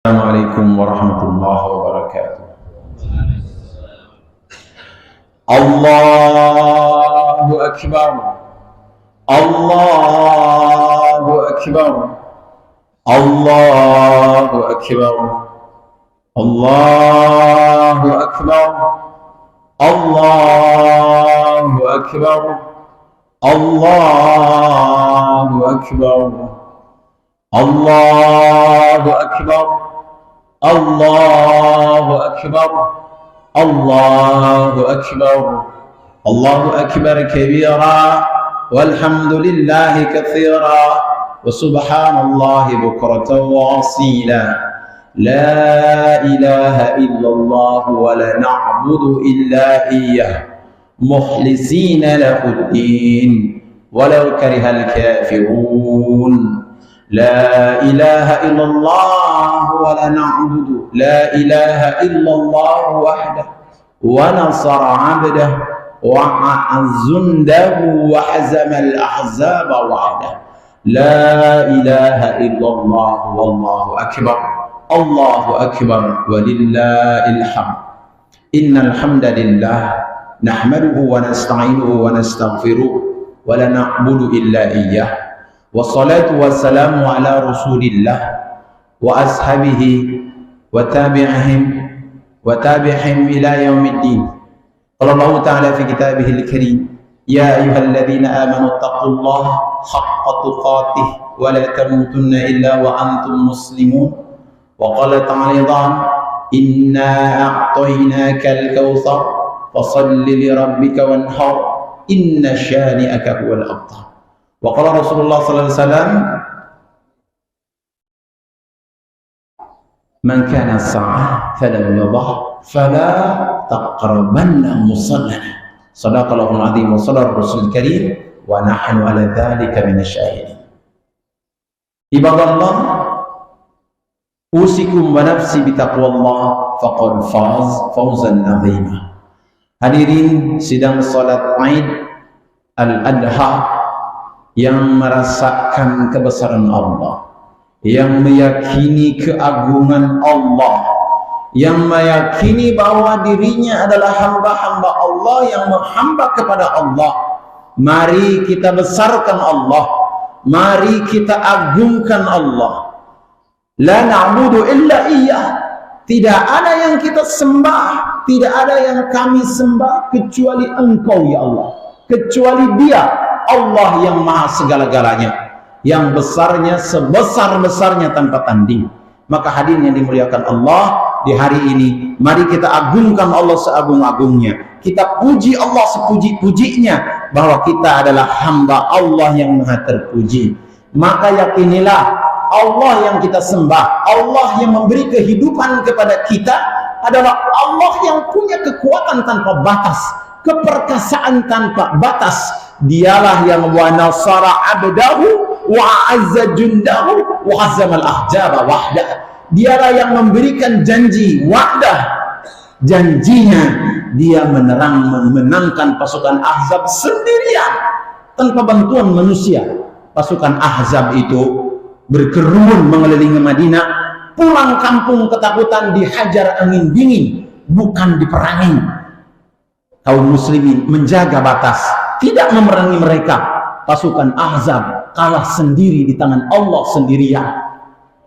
Assalamualaikum warahmatullahi wabarakatuh. Allahu Akbar. Allahu Akbar. Allahu Akbar. Allahu Akbar. Allahu Akbar. Allahu Akbar. Allahu Akbar. Allahu Akbar. Allahu Akbar. Allahu Akbar kabira walhamdulillahi katsira wa subhanallahi bukratan wa asila. La ilaha illallah wa la na'budu illa iyyah mukhlisina lahuddin walau karihal kafirun. لا إله إلا الله ولا نعبد لا إله إلا الله وحده ونصر عبده وعز جنده وحزم الأحزاب وحده لا إله إلا الله والله أكبر الله أكبر ولله الحمد إن الحمد لله نحمده ونستعينه ونستغفره ولا نعبد إلا إياه والصلاة والسلام على رسول الله وأصحابه وتابعهم إلى يوم الدين. قال الله تعالى في كتابه الكريم يا أيها الذين آمنوا اتقوا الله حق تقاته ولا تموتن إلا وأنتم مسلمون. وقال تعالى إنا أعطيناك الكوثر فصل لربك وانحر إن شانئك هو الأبتر. وقال رسول الله صلى الله عليه وسلم من كان الساعة فلم يضح فلا تقربن مصلنا. صدق الله العظيم وصدق الرسول الكريم ونحن على ذلك من الشاهدين. عباد الله أوصيكم ونفسي بتقوى الله فقد فاز فوزا عظيما. Hadirin sidang salat Aid Al-Adha yang merasakan kebesaran Allah, yang meyakini keagungan Allah, yang meyakini bahwa dirinya adalah hamba-hamba Allah yang menghamba kepada Allah. Mari kita besarkan Allah, mari kita agungkan Allah. La na'budu illa iyyah. Tidak ada yang kita sembah, tidak ada yang kami sembah kecuali Engkau ya Allah, kecuali Dia Allah yang maha segala-galanya, yang besarnya sebesar-besarnya tanpa tanding. Maka hadirin yang dimuliakan Allah, di hari ini mari kita agungkan Allah seagung-agungnya, kita puji Allah sepuji-pujinya, bahwa kita adalah hamba Allah yang maha terpuji. Maka yakinilah Allah yang kita sembah, Allah yang memberi kehidupan kepada kita adalah Allah yang punya kekuatan tanpa batas, keperkasaan tanpa batas. Dialah yang wa nasara abdahu wa azza jundahu wa hazamal ahzaba wahda. Dialah yang memberikan janji wa'dah, janjinya dia menangkan pasukan Ahzab sendirian tanpa bantuan manusia. Pasukan Ahzab itu berkerumun mengelilingi Madinah, pulang kampung ketakutan, dihajar angin dingin, bukan diperangi. Kaum muslimin menjaga batas, tidak memerangi mereka. Pasukan Ahzab kalah sendiri di tangan Allah sendirian.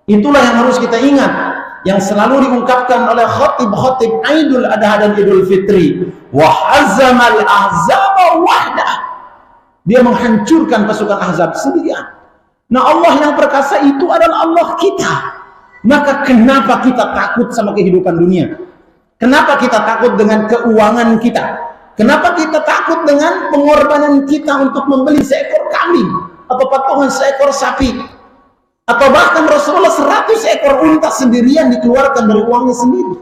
Itulah yang harus kita ingat, yang selalu diungkapkan oleh khatib-khatib Aidul Adha dan Idul Fitri. Wa hazamal ahzaba wahda. Dia menghancurkan pasukan Ahzab sendirian. Nah, Allah yang perkasa itu adalah Allah kita. Maka kenapa kita takut sama kehidupan dunia? Kenapa kita takut dengan keuangan kita? Kenapa kita takut dengan pengorbanan kita untuk membeli seekor kambing atau patungan seekor sapi, atau bahkan Rasulullah 100 ekor unta sendirian dikeluarkan dari uangnya sendiri?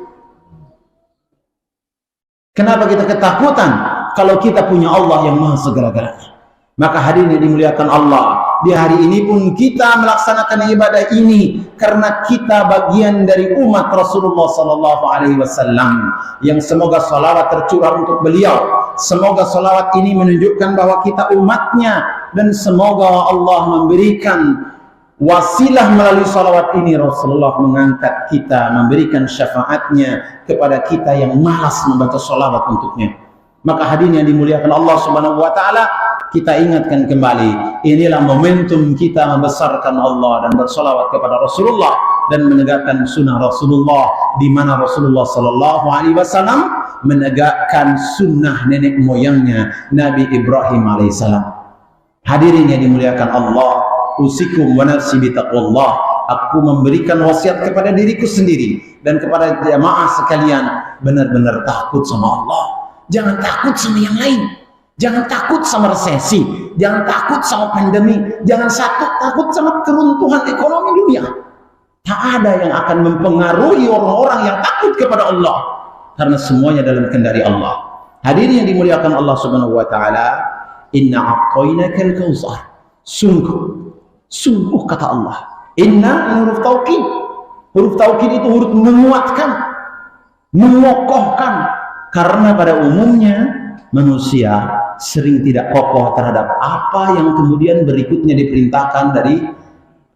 Kenapa kita ketakutan kalau kita punya Allah yang maha segala-galanya? Maka hadirin yang dimuliakan Allah, di hari ini pun kita melaksanakan ibadah ini karena kita bagian dari umat Rasulullah SAW, yang semoga salawat tercurah untuk beliau. Semoga salawat ini menunjukkan bahwa kita umatnya, dan semoga Allah memberikan wasilah melalui salawat ini Rasulullah mengangkat kita, memberikan syafaatnya kepada kita yang malas membaca salawat untuknya. Maka hadirin yang dimuliakan Allah Subhanahu wa taala, kita ingatkan kembali, inilah momentum kita membesarkan Allah dan bersalawat kepada Rasulullah dan menegakkan sunnah Rasulullah, di mana Rasulullah sallallahu alaihi wasallam menegakkan sunnah nenek moyangnya Nabi Ibrahim alaihissalam. Hadirin yang dimuliakan Allah, usikum wa nafsi bitaqwallah. Aku memberikan wasiat kepada diriku sendiri dan kepada jamaah sekalian, benar-benar takut sama Allah. Jangan takut sama yang lain. Jangan takut sama resesi, jangan takut sama pandemi, jangan takut sama keruntuhan ekonomi dunia. Tak ada yang akan mempengaruhi orang-orang yang takut kepada Allah, karena semuanya dalam kendali Allah. Hadirin yang dimuliakan Allah Subhanahu wa taala, inna a'tainakal kautsar. Sungguh kata Allah. Inna huruf taukid. Huruf taukid itu huruf menguatkan, mengokohkan. Karena pada umumnya manusia sering tidak kokoh terhadap apa yang kemudian berikutnya diperintahkan dari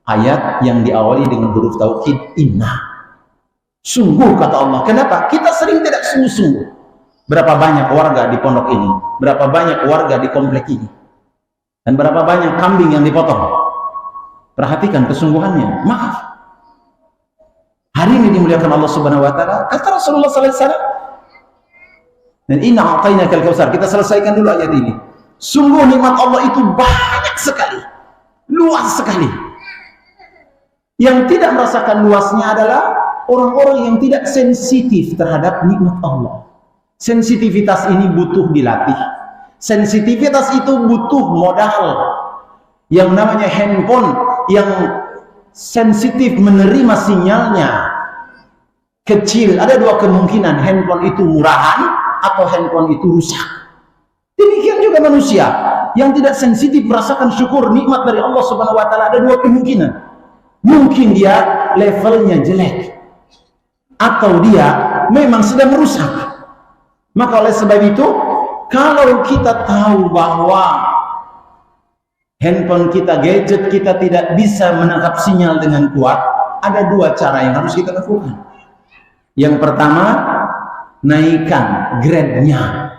ayat yang diawali dengan huruf taukid inna. Sungguh kata Allah. Kenapa? Kita sering tidak sungguh-sungguh. Berapa banyak warga di pondok ini, berapa banyak warga di komplek ini, dan berapa banyak kambing yang dipotong. Perhatikan kesungguhannya. Maaf. Hari ini dimuliakan Allah Subhanahu wa taala. Kata Rasulullah sallallahu alaihi wasallam, dan inna a'tainakal kautsar. Kita selesaikan dulu ayat ini. Sungguh nikmat Allah itu banyak sekali, luas sekali. Yang tidak merasakan luasnya adalah orang-orang yang tidak sensitif terhadap nikmat Allah. Sensitivitas ini butuh dilatih. Sensitivitas itu butuh modal. Yang namanya handphone yang sensitif menerima sinyalnya kecil. Ada dua kemungkinan, handphone itu murahan atau handphone itu rusak. Demikian juga manusia yang tidak sensitif merasakan syukur nikmat dari Allah Subhanahu wa taala. Ada dua kemungkinan. Mungkin dia levelnya jelek, atau dia memang sedang merusak. Maka oleh sebab itu, kalau kita tahu bahwa handphone kita, gadget kita tidak bisa menangkap sinyal dengan kuat, ada dua cara yang harus kita lakukan. Yang pertama, naikkan grade-nya.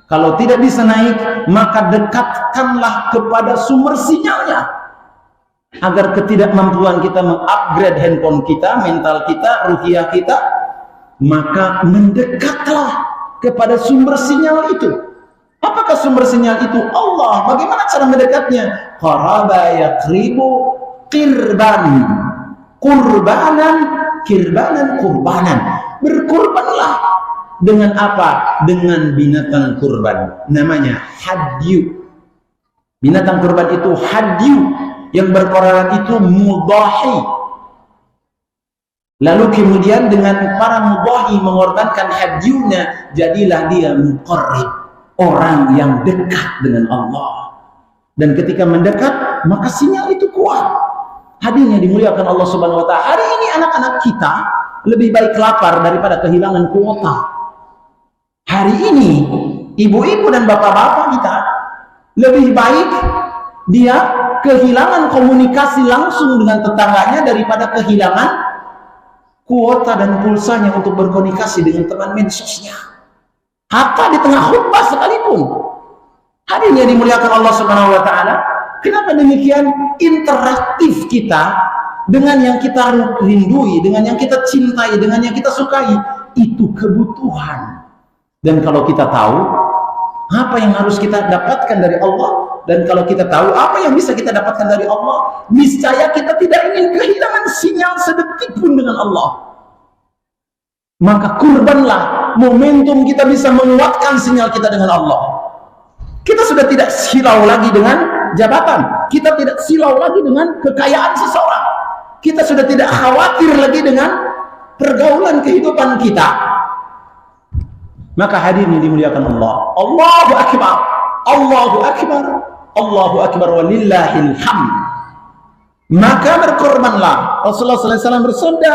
Kalau tidak bisa naik, maka dekatkanlah kepada sumber sinyalnya, agar ketidakmampuan kita mengupgrade handphone kita, mental kita, ruhiyah kita, maka mendekatlah kepada sumber sinyal itu. Apakah sumber sinyal itu? Allah. Bagaimana cara mendekatnya? Qaraba yaqribu qirban, qurbanan, qurbanan. Berkurbanlah. Dengan apa? Dengan binatang kurban. Namanya hadyu. Binatang kurban itu hadyu. Yang berkorban itu mudahi. Lalu kemudian dengan para mudahi mengorbankan hadyunya, jadilah dia muqarrib, orang yang dekat dengan Allah. Dan ketika mendekat, maka sinyal itu kuat. Hadirin yang dimuliakan Allah Subhanahu wa taala, hari ini anak-anak kita lebih baik lapar daripada kehilangan kuota. Hari ini ibu-ibu dan bapak-bapak kita lebih baik dia kehilangan komunikasi langsung dengan tetangganya daripada kehilangan kuota dan pulsanya untuk berkomunikasi dengan teman medsosnya. Hatta di tengah khutbah sekalipun. Hadirin yang dimuliakan Allah Subhanahu wa taala, kenapa demikian interaktif kita dengan yang kita rindui, dengan yang kita cintai, dengan yang kita sukai, itu kebutuhan. Dan kalau kita tahu apa yang harus kita dapatkan dari Allah, dan kalau kita tahu apa yang bisa kita dapatkan dari Allah, niscaya kita tidak ingin kehilangan sinyal sedetik pun dengan Allah. Maka kurbanlah momentum kita bisa menguatkan sinyal kita dengan Allah. Kita sudah tidak silau lagi dengan jabatan, kita tidak silau lagi dengan kekayaan seseorang, kita sudah tidak khawatir lagi dengan pergaulan kehidupan kita. Maka hadirin dimuliakan Allah, Allahu Akbar, Allahu Akbar, Allahu Akbar, walillahil hamd. Maka berkorbanlah. Rasulullah SAW bersabda,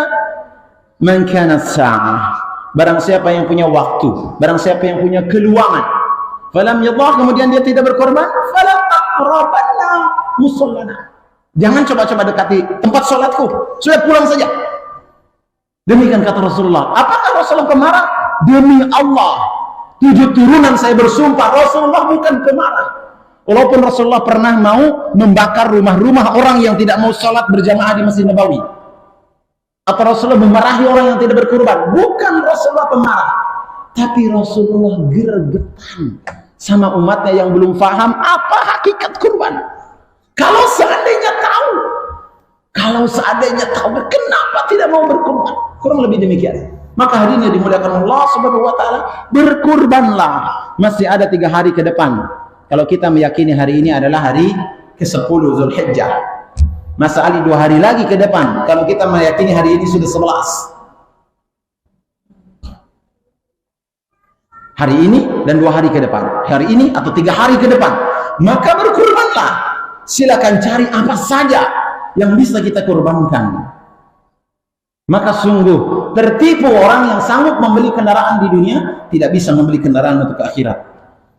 man kana sa'ah, barang siapa yang punya waktu, barang siapa yang punya keluangan, falam yadhah, kemudian dia tidak berkorban, fala taqrabanna musallana, Jangan coba-coba dekati tempat sholatku, sudah pulang saja. Demikian kata Rasulullah. Apakah Rasulullah pemarah? Demi Allah, 7 turunan saya bersumpah, Rasulullah bukan pemarah. Walaupun Rasulullah pernah mau membakar rumah-rumah orang yang tidak mau sholat berjamaah di Masjid Nabawi, atau Rasulullah memarahi orang yang tidak berkurban, bukan Rasulullah pemarah, tapi Rasulullah gregetan sama umatnya yang belum paham apa hakikat kurban. Kalau seandainya tahu, kenapa tidak mau berkurban? Kurang lebih demikian. Maka hadirin dimuliakan Allah Subhanahu wa taala, berkurbanlah. Masih ada 3 hari ke depan. Kalau kita meyakini hari ini adalah hari ke-10 Zulhijjah, masa Ali 2 hari lagi ke depan. Kalau kita meyakini hari ini sudah 11. Hari ini dan 2 hari ke depan, hari ini atau 3 hari ke depan, maka berkurbanlah. Silakan cari apa saja yang bisa kita kurbankan. Maka sungguh tertipu orang yang sanggup membeli kendaraan di dunia, tidak bisa membeli kendaraan untuk akhirat.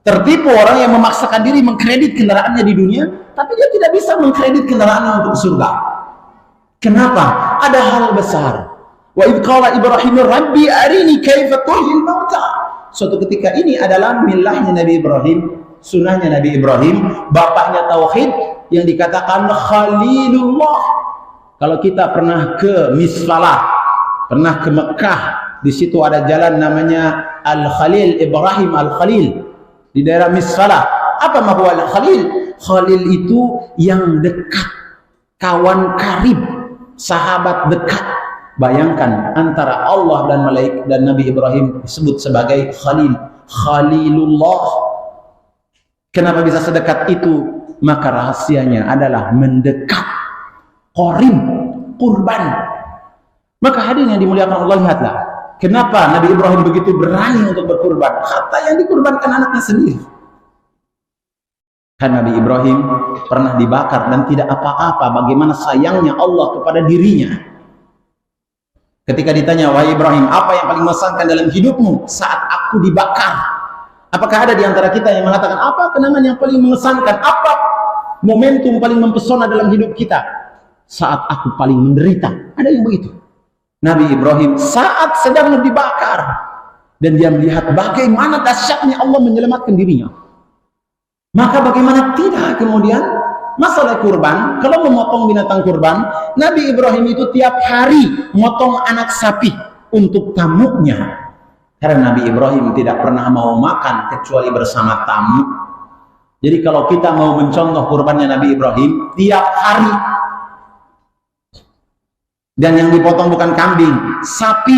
Tertipu orang yang memaksakan diri mengkredit kendaraannya di dunia, tapi dia tidak bisa mengkredit kendaraannya untuk surga. Kenapa? Ada hal besar. Wa idh qala Ibrahim Rabbi arini kaifa tuhyil mauta. Suatu ketika ini adalah milahnya Nabi Ibrahim, sunnahnya Nabi Ibrahim, bapaknya tauhid yang dikatakan Khalilullah. Kalau kita pernah ke Misfalah, pernah ke Mekah, di situ ada jalan namanya Al-Khalil, Ibrahim Al-Khalil di daerah Misfalah. Apa mahwa Al-Khalil? Khalil itu yang dekat, kawan karib, sahabat dekat. Bayangkan antara Allah dan malaikat dan Nabi Ibrahim disebut sebagai Khalil, Khalilullah. Kenapa bisa sedekat itu? Maka rahasianya adalah mendekat, qarib, kurban. Maka hadirin yang dimuliakan Allah, lihatlah kenapa Nabi Ibrahim begitu berani untuk berkurban, hatta yang dikurbankan anaknya sendiri. Kan Nabi Ibrahim pernah dibakar dan tidak apa-apa. Bagaimana sayangnya Allah kepada dirinya. Ketika ditanya, wahai Ibrahim, apa yang paling mengesankan dalam hidupmu saat aku dibakar? Apakah ada di antara kita yang mengatakan, apa kenangan yang paling mengesankan? Apa momentum paling mempesona dalam hidup kita saat aku paling menderita? Ada yang begitu? Nabi Ibrahim saat sedang dibakar, dan dia melihat bagaimana dahsyatnya Allah menyelamatkan dirinya. Maka bagaimana tidak kemudian masalah kurban, kalau memotong binatang kurban, Nabi Ibrahim itu tiap hari memotong anak sapi untuk tamunya. Karena Nabi Ibrahim tidak pernah mau makan kecuali bersama tamu. Jadi kalau kita mau mencontoh kurbannya Nabi Ibrahim, tiap hari. Dan yang dipotong bukan kambing, sapi.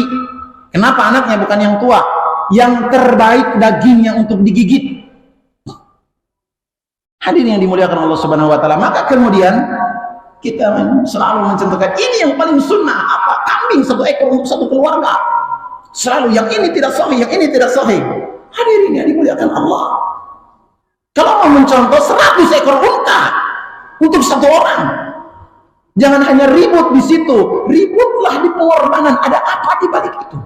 Kenapa anaknya bukan yang tua? Yang terbaik dagingnya untuk digigit. Hadirin yang dimuliakan Allah Subhanahu wa taala, maka kemudian kita selalu mencontohkan ini yang paling sunnah, apa? Kambing 1 ekor untuk 1 keluarga. Selalu yang ini tidak sahih, yang ini tidak sahih. Hadirin yang dimuliakan Allah. Kalau mau mencontoh 100 ekor unta untuk 1 orang. Jangan hanya ribut di situ, ributlah di pengorbanan. Ada apa di balik itu?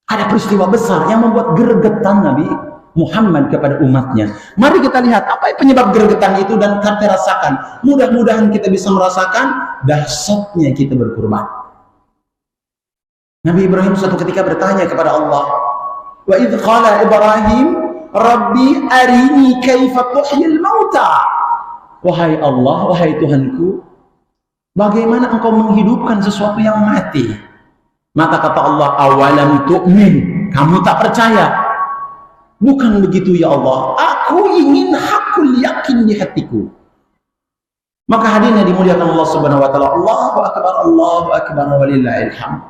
Ada peristiwa besar yang membuat gregetan Nabi Muhammad kepada umatnya. Mari kita lihat apa penyebab gregetan itu dan kita rasakan. Mudah-mudahan kita bisa merasakan dahsyatnya kita berkurban. Nabi Ibrahim suatu ketika bertanya kepada Allah, wa idh qala Ibrahim Rabbi arini kaifa tuhyil mauta. Wahai Allah, wahai Tuhanku, bagaimana engkau menghidupkan sesuatu yang mati? Maka kata Allah, awalam tu'min, kamu tak percaya? Bukan begitu ya Allah, aku ingin hakul yakin di hatiku. Maka hadirnya dimuliakan Allah Subhanahu wa taala. Allahu akbar, Allahu akbar, walillahil hamd.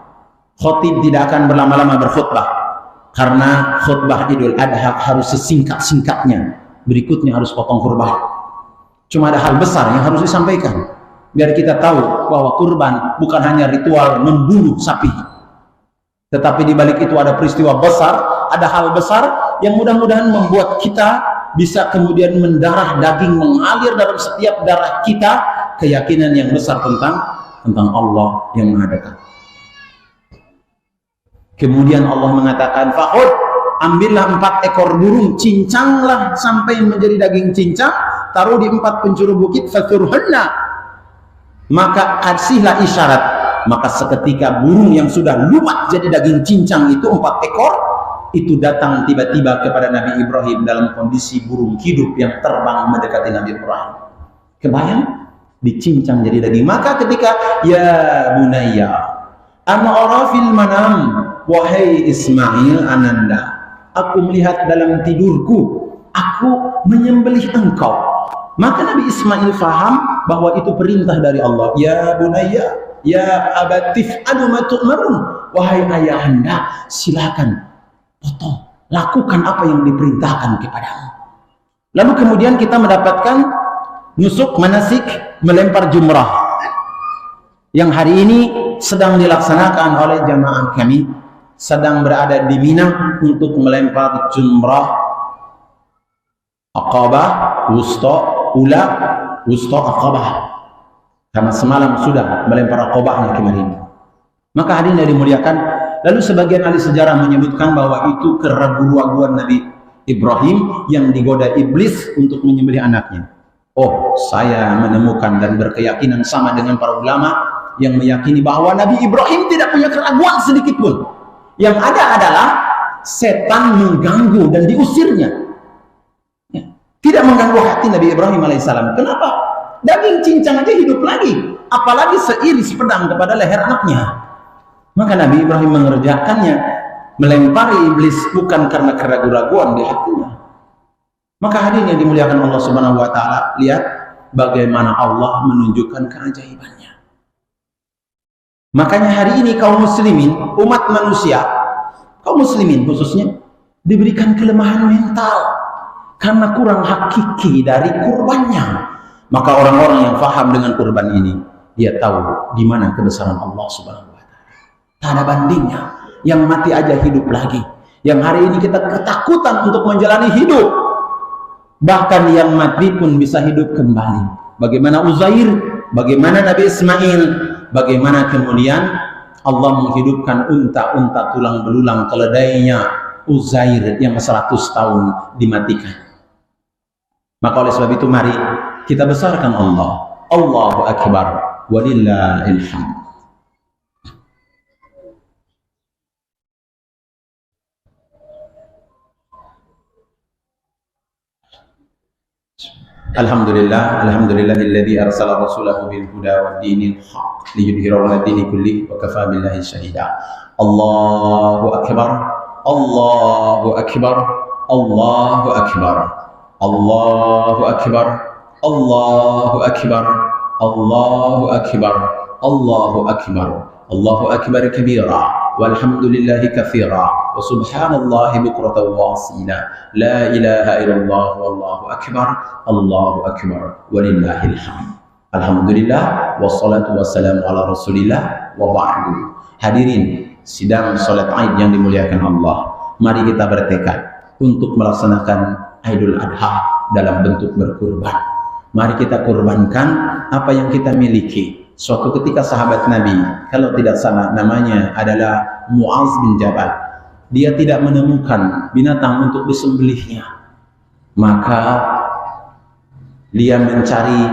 Khatib tidak akan berlama-lama berkhutbah karena khutbah Idul Adha harus sesingkat-singkatnya. Berikutnya harus potong kurban. Cuma ada hal besar yang harus disampaikan biar kita tahu bahwa kurban bukan hanya ritual membunuh sapi, tetapi di balik itu ada peristiwa besar, ada hal besar yang mudah-mudahan membuat kita bisa kemudian mendarah daging mengalir dalam setiap darah kita keyakinan yang besar tentang Allah yang Maha Dekat. Kemudian Allah mengatakan, "Fahud, ambillah 4 ekor burung, cincanglah sampai menjadi daging cincang, taruh di 4 penjuru bukit, fathurhunna, maka kasihlah isyarat. Maka seketika burung yang sudah lumat jadi daging cincang itu 4 ekor itu datang tiba-tiba kepada Nabi Ibrahim dalam kondisi burung hidup yang terbang mendekati Nabi Ibrahim. Kebayang? Dicincang jadi daging. Maka ketika ya bunayya ana ara fil manam, wahai Ismail ananda, aku melihat dalam tidurku, aku menyembelih engkau. Maka Nabi Ismail faham bahwa itu perintah dari Allah. Ya bunayya, ya abatif adu ma tu'marun, wahai ayahanda, silakan potong, lakukan apa yang diperintahkan kepadamu. Lalu kemudian kita mendapatkan nusuk manasik melempar jumrah yang hari ini sedang dilaksanakan oleh jamaah kami, sedang berada di Mina untuk melempar jumrah Aqabah, Wusta, Ula, Wusta, Aqabah. Karena semalam sudah melempar Aqabahnya kemarin. Maka hadirin yang dimuliakan, lalu sebagian ahli sejarah menyebutkan bahwa itu keraguan Nabi Ibrahim yang digoda iblis untuk menyembelih anaknya. Oh, saya menemukan dan berkeyakinan sama dengan para ulama yang meyakini bahwa Nabi Ibrahim tidak punya keraguan sedikit pun. Yang ada adalah setan mengganggu dan diusirnya. Ya. Tidak mengganggu hati Nabi Ibrahim alaihissalam. Kenapa? Daging cincang aja hidup lagi, apalagi seiris pedang kepada leher anaknya. Maka Nabi Ibrahim mengerjakannya, melempari iblis bukan karena keraguan-raguan di hatinya. Maka hadirin yang dimuliakan Allah Subhanahu wa taala, lihat bagaimana Allah menunjukkan keajaibannya. Makanya hari ini kaum muslimin, umat manusia, kaum muslimin khususnya, diberikan kelemahan mental karena kurang hakiki dari kurbannya. Maka orang-orang yang faham dengan kurban ini, dia tahu di mana kebesaran Allah Subhanahu wa taala. Tak ada bandingnya. Yang mati aja hidup lagi. Yang hari ini kita ketakutan untuk menjalani hidup. Bahkan yang mati pun bisa hidup kembali. Bagaimana Uzair, bagaimana Nabi Ismail, bagaimana kemudian Allah menghidupkan unta-unta tulang belulang keledainya Uzair yang 100 tahun dimatikan. Maka oleh sebab itu mari kita besarkan Allah. Allahu Akbar, walillahil hamd. Alhamdulillah, alhamdulillahilladzi arsala rasulahu bil huda wad dinil haqq liyudhhirahu 'ala dini kullih wa kafa billahi shahida. Allahu akbar, Allahu akbar, Allahu akbar, Allahu akbar, Allahu akbar, Allahu akbar, Allahu akbar, Allahu akbar kabira. Walhamdulillahi katsira wa subhanallahi bukratan wa asila. La ilaha illallah wallahu akbar, Allahu akbar, walillahil hamd. Alhamdulillah wassalatu wassalamu ala Rasulillah wa ba'du. Hadirin sidang salat Id yang dimuliakan Allah, mari kita bertekad untuk melaksanakan Idul Adha dalam bentuk berkurban. Mari kita kurbankan apa yang kita miliki. Suatu ketika sahabat Nabi, kalau tidak salah namanya adalah Mu'az bin Jabal, dia tidak menemukan binatang untuk disembelihnya. Maka dia mencari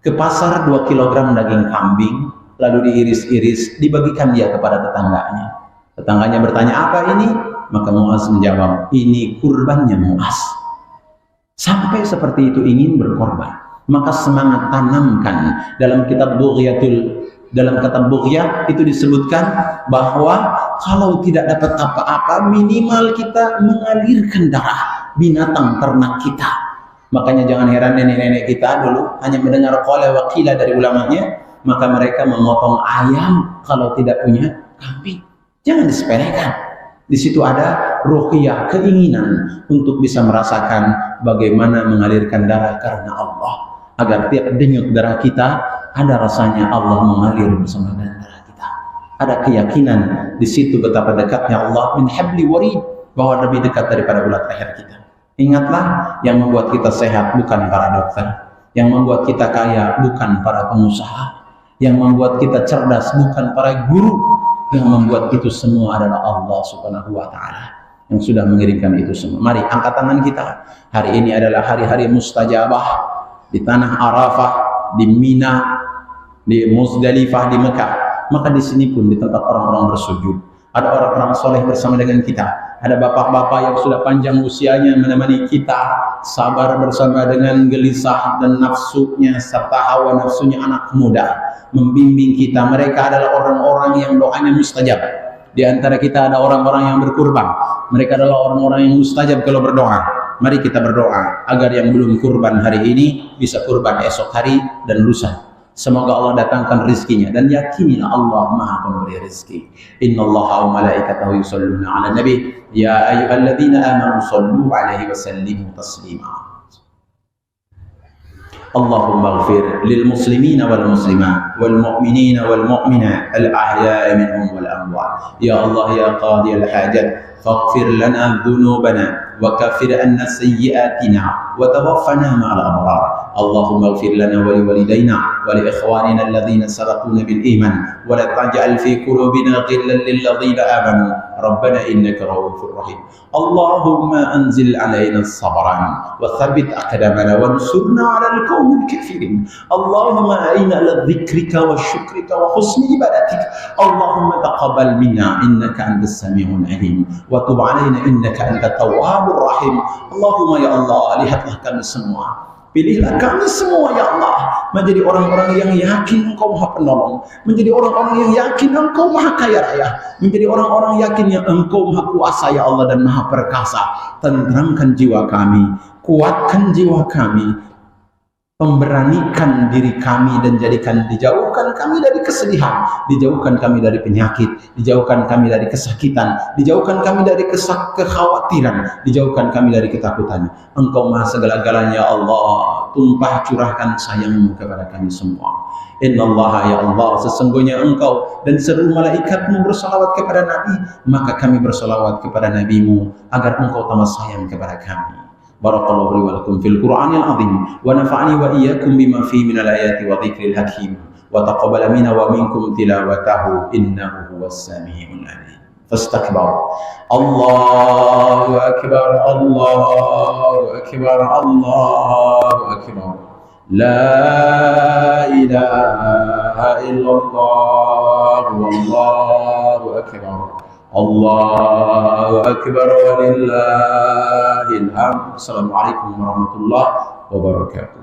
ke pasar 2 kg daging kambing, lalu diiris-iris, dibagikan dia kepada tetangganya. Tetangganya bertanya, apa ini? Maka Mu'az menjawab, ini kurbannya Mu'az. Sampai seperti itu ingin berkorban. Maka semangat tanamkan. Dalam kitab Bughyah itu disebutkan bahwa kalau tidak dapat apa-apa, minimal kita mengalirkan darah binatang ternak kita. Makanya jangan heran nenek-nenek kita dulu hanya mendengar qala wa qila dari ulamanya, maka mereka memotong ayam kalau tidak punya kambing. Jangan disepelekan. Di situ ada ruqyah, keinginan untuk bisa merasakan bagaimana mengalirkan darah karena Allah. Agar tiap denyut darah kita ada rasanya Allah mengalir bersama dengan darah kita. Ada keyakinan di situ betapa dekatnya Allah min habli warid, bahwa lebih dekat daripada ulat leher kita. Ingatlah, yang membuat kita sehat bukan para dokter, yang membuat kita kaya bukan para pengusaha, yang membuat kita cerdas bukan para guru, yang membuat itu semua adalah Allah Subhanahu wa taala yang sudah mengirimkan itu semua. Mari angkat tangan kita. Hari ini adalah hari-hari mustajabah. Di tanah Arafah, di Mina, di Muzdalifah di Mekah, maka di sini pun di tempat orang-orang bersujud ada orang-orang soleh bersama dengan kita, ada bapak-bapak yang sudah panjang usianya menemani kita, sabar bersama dengan gelisah dan nafsunya serta hawa nafsunya anak muda, membimbing kita. Mereka adalah orang-orang yang doanya mustajab. Di antara kita ada orang-orang yang berkurban, mereka adalah orang-orang yang mustajab kalau berdoa. Mari kita berdoa agar yang belum kurban hari ini bisa kurban esok hari dan lusa. Semoga Allah datangkan rizkinya, dan yakinilah Allah Maha Pemberi rizki. Innallaha wa malaikatahu yusholluna 'alan nabi ya ayyuhalladzina amanu shallu 'alaihi wa sallimu taslima. Allahumma ighfir lil muslimina wal muslimat wal mu'minina wal mu'minat al ahya'i minhum wal amwat. Ya Allah ya qadiyal hajat faghfir lana dhunubana وكفر عنا سيئاتنا وتوفنا مع الأبرار. اللهم اغفر لنا ولوالدينا ولإخواننا الذين سبقونا بالإيمان ولا تجعل في قلوبنا غلا للذين آمنوا ربنا إنك رؤوف رحيم. اللهم أنزل علينا الصبر وثبت أقدامنا وانصرنا على القوم الكافرين. اللهم أعنا على ذكرك وشكرك وحسن عبادتك. اللهم تقبل منا إنك أنت السميع العليم وتب علينا إنك أنت التواب Rahim. Allahumma ya Allah, lihatlah kami semua, pilihlah kami semua ya Allah menjadi orang-orang yang yakin Engkau Maha Penolong, menjadi orang-orang yang yakin Engkau Maha Kaya Raya, menjadi orang-orang yakin yang Engkau Maha Kuasa ya Allah dan Maha Perkasa. Tenteramkan jiwa kami, kuatkan jiwa kami, pemberanikan diri kami, dan dijauhkan kami dari kesedihan, dijauhkan kami dari penyakit, dijauhkan kami dari kesakitan, dijauhkan kami dari kekhawatiran, dijauhkan kami dari ketakutan. Engkau Maha segala-galanya ya Allah, tumpah curahkan sayang-Mu kepada kami semua. Innallaha ya Allah, sesungguhnya Engkau dan seluruh malaikatmu bersalawat kepada Nabi, maka kami bersalawat kepada Nabi-Mu agar Engkau tambah sayang kepada kami. Barakallahu li wa lakum fil Qur'anil azim wa nafa'ani wa iyyakum bima fihi minal ayati wa dzikril hakim wa taqabbal minna wa minkum tilawatahu innahu huwas samiul alim. Fastakbaru. Allahu akbar, Allahu akbar, Allahu akbar. La ilaha illallah wallahu akbar. Allahu akbar walillahil hamd. Assalamualaikum warahmatullahi wabarakatuh.